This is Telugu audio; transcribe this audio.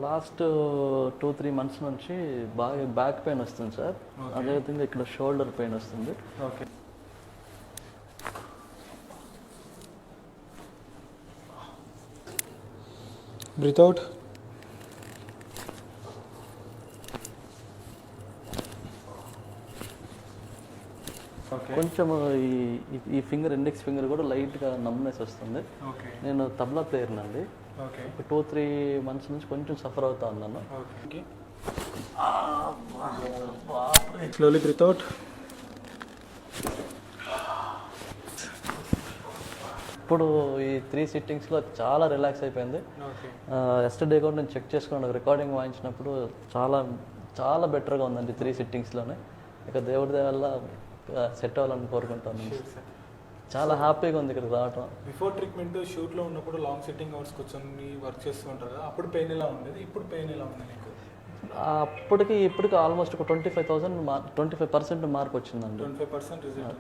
లాస్ట్ 2-3 మంత్స్ నుంచి బాగా బ్యాక్ పెయిన్ వస్తుంది సార్. అదేవిధంగా ఇక్కడ షోల్డర్ పెయిన్ వస్తుంది. ఓకే. Breathe out. కొంచెం ఈ ఫింగర్, ఇండెక్స్ ఫింగర్ కూడా లైట్గా నమ్నెస్ వస్తుంది. నేను తబలా ప్లేయర్ నండి. 2-3 మంత్స్ నుంచి కొంచెం సఫర్ అవుతా ఉన్నాను. Slowly breathe out. ఇప్పుడు ఈ 3 సిట్టింగ్స్లో చాలా రిలాక్స్ అయిపోయింది. ఎస్టర్డే కూడా నేను చెక్ చేసుకున్నాను, రికార్డింగ్ వాయించినప్పుడు చాలా చాలా బెటర్గా ఉందండి 3 సిట్టింగ్స్లోనే. ఇక దేవుడి దయ వల్ల సెట్ అవ్వాలని కోరుకుంటాను. చాలా హ్యాపీగా ఉంది ఇక్కడికి రావటం. బిఫోర్ ట్రీట్మెంట్ షూట్లో ఉన్నప్పుడు లాంగ్ సిట్టింగ్ అవర్స్ కూర్చొని వర్క్ చేస్తూ ఉంటారు కదా, అప్పుడు పెయిన్ ఎలా ఉండేది, ఇప్పుడు పెయిన్ ఎలా ఉంది నీకు? అప్పటికి ఇప్పటికి ఆల్మోస్ట్ ఒక 25% మార్పు వచ్చిందండి. 25% రిజల్ట్.